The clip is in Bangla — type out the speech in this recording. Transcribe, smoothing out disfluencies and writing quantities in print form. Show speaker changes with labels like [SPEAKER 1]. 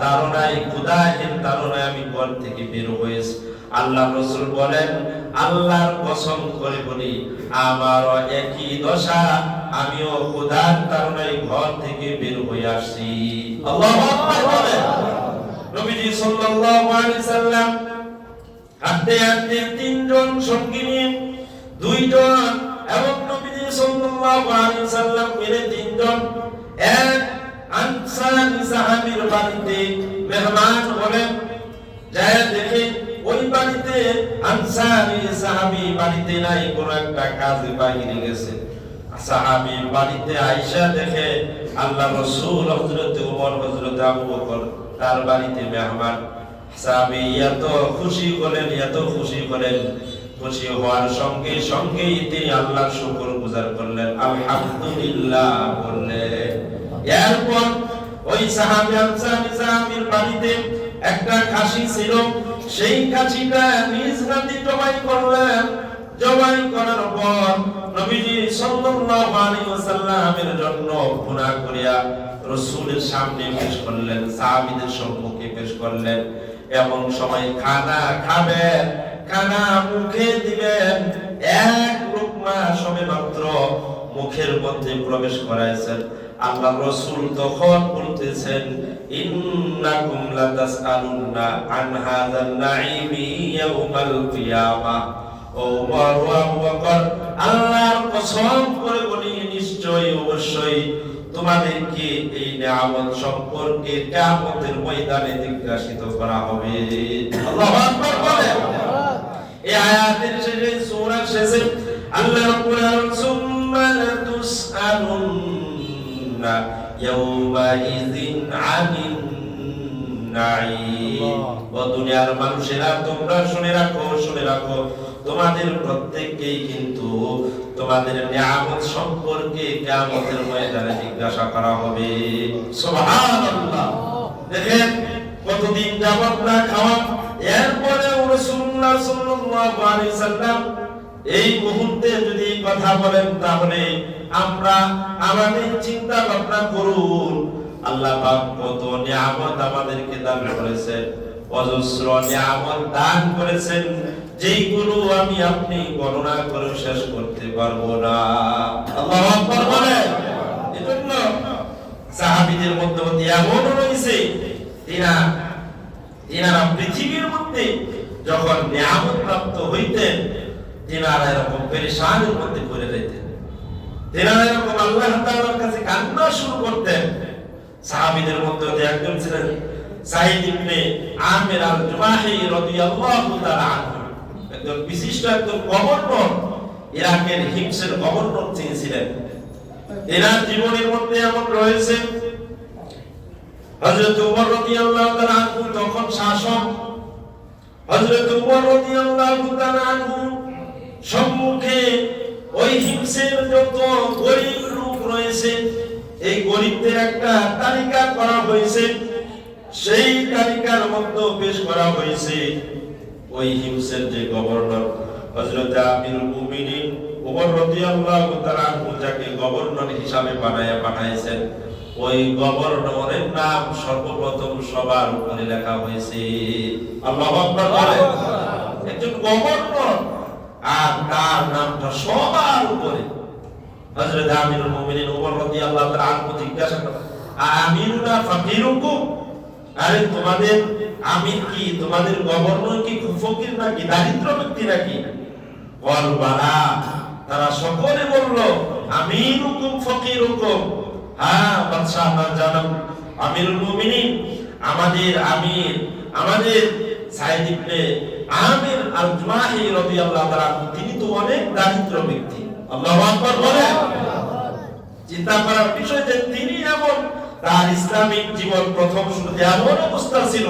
[SPEAKER 1] তারনায় খুদায়ের তারনায় আমি ঘর থেকে বের হয়েছি। আল্লাহ রাসূল বলেন, আল্লাহর কসম করে বলি আমার একই দশা, আমিও খুদার তারনায় ঘর থেকে বের হয়ে আসছি। আল্লাহু আকবার বলেন। নবীজি সাল্লাল্লাহু আলাইহি সাল্লাম হাঁটতে হাঁটতে তিনজন সঙ্গী নিয়ে দুইজন এবং নবীজি সাল্লাল্লাহু আলাইহি সাল্লাম মিলে তিনজন এক আনসারী সাহাবীর বাড়িতে মেহমান হলেন। যায় দেখে ওই বাড়িতে আনসারী সাহাবী বাড়িতে নাই, কোন একটা কাজে বাইরে গেছে। সাহাবী বাড়িতে আয়েশা দেখে আল্লাহ রাসূল হযরত ওমর হযরত আবু বকর তার বাড়িতে মেহমান। সাহাবী এত খুশি হলেন, এত খুশি হলেন, খুশি হওয়ার সঙ্গে সঙ্গে তিনি আল্লাহর শুকরগুজার করলেন, আলহামদুলিল্লাহ বললেন। এরপর ওই সাহাবী আনসারী সাহাবীর বাড়িতে একটা খাসি ছিল, সেই খাসিটা নিজ হাতে জবাই করলেন। জবাই করার পর নবীজি সাল্লাল্লাহু আলাইহি ওয়াসাল্লামের জন্য ভুনা করিয়া রাসূলের সামনে পেশ করলেন, সাহাবীদের সম্মুখে পেশ করলেন। এমন সময় খানা খাবেন, খানা মুখে দিবেন, এক লোকমা সবেমাত্র মুখের মধ্যে প্রবেশ করাইছেন। আল্লাহ রাসূল তখন বলতেছেন, ইন্নাকুম লাতাসআলুনা আন হাযাল নাঈমি ইয়াউমাল কিয়ামাহ। ও ওমর ও আবু বকর, আল্লাহর কসম করে বলি নিশ্চয়ই অবশ্যই তোমাদেরকে এই নিয়ামত সম্পর্কে কিয়ামতের ময়দানে জিজ্ঞাসিত করা হবে। আল্লাহু আকবার বলেন। এই আয়াতের শেষে সূরার শেষে আল্লাহ রাব্বুল আলামিন সুম্মা লাতুসআলুন্না ইয়াওমাইযিন আনিন নাঈম। ও দুনিয়ার মানুষেরা তোমরা শুনে রাখো, শুনে রাখো, তোমাদের প্রত্যেককেই কিন্তু তোমাদের নিয়ামত সম্পর্কে কিয়ামতের ময়দানে জিজ্ঞাসা করা হবে। সুবহানাল্লাহ। দেখেন কতদিন যাবত না খাওয়া, এরপরে রাসূলুল্লাহ সাল্লাল্লাহু আলাইহি সাল্লাম এই মুহূর্তে যদি কথা বলেন তাহলে আমরা আমাদের চিন্তা ভাবনা করুন। আল্লাহ পাক কত নিয়ামত আমাদেরকে দান করেছেন, অজস্র নিয়ামত দান করেছেন, যেইগুলো আমি আপনি গণনা করে শেষ করতে পারবো না। আল্লাহু আকবার বলেন। এজন্য সাহাবীদের মধ্যে এমন রয়েছে তিনারা পৃথিবীর মধ্যে যখন নিয়ামত প্রাপ্ত হইতেন তিনারা এরকম পেরেশানির মধ্যে পড়ে যেতেন, তিনারা এরকম আল্লাহ তাআলার কাছে কান্না শুরু করতেন। সাহাবীদের মধ্যে একজন ছিলেন সাঈদ ইবনে আমির আল-জুমাহি রাদিয়াল্লাহু তাআলা আনহু, একজন বিশিষ্ট একজন গভর্নর, ইরাকের হিমসের গভর্নর তিনি ছিলেন। এনার জীবনের মধ্যে এমন রয়েছে হযরত ওমর রাদিয়াল্লাহু তাআলা আনহু তখন শাসক। হযরত ওমর রাদিয়াল্লাহু তাআলা আনহু সম্মুখে ওই হিমসের যত গরীব লোক রয়েছে এই গরীবদের একটা তালিকা করা হয়েছে। সেই তালিকার মধ্যে পেশ করা হয়েছে ওই হিমসের যে গভর্নর হযরত আমিরুল মুমিনিন ওমর রাদিয়াল্লাহু তাআলা আনহু যাকে গভর্নর হিসাবে পাঠাইছেন, ওই গভর্নরের নাম সর্বপ্রথম সবার উপরে লেখা হয়েছে। আল্লাহু আকবার বলেন। একজন গভর্নর আর তার নামটা সবার উপরে। হযরত আমিরুল মুমিনিন ওমর রাদিয়াল্লাহু তাআলা আনহু জিজ্ঞাসা করেন, আমিরুনা ফাকিরুকুম, আরে তোমাদের আমির কি, তোমাদের গভর্নর কি ফকির নাকি, দারিদ্র ব্যক্তি নাকি? বলবালা, তারা সকলে বলল আমিরুকুম ফকিরুকুম। হ্যাঁ বাদশা, আপনারা জানেন আমিরুল মুমিনিন আমাদের আমির, আমাদের সাঈদ ইবনে আমির আল-জুমাহি রাদিয়াল্লাহু তাআলা তিনি তো অনেক দারিদ্র ব্যক্তি। আল্লাহু আকবার বলেন। চিন্তা করার বিষয় যে তিনি এমন, তার ইসলামিক জীবন প্রথম শুরুতে এমন অবস্থা ছিল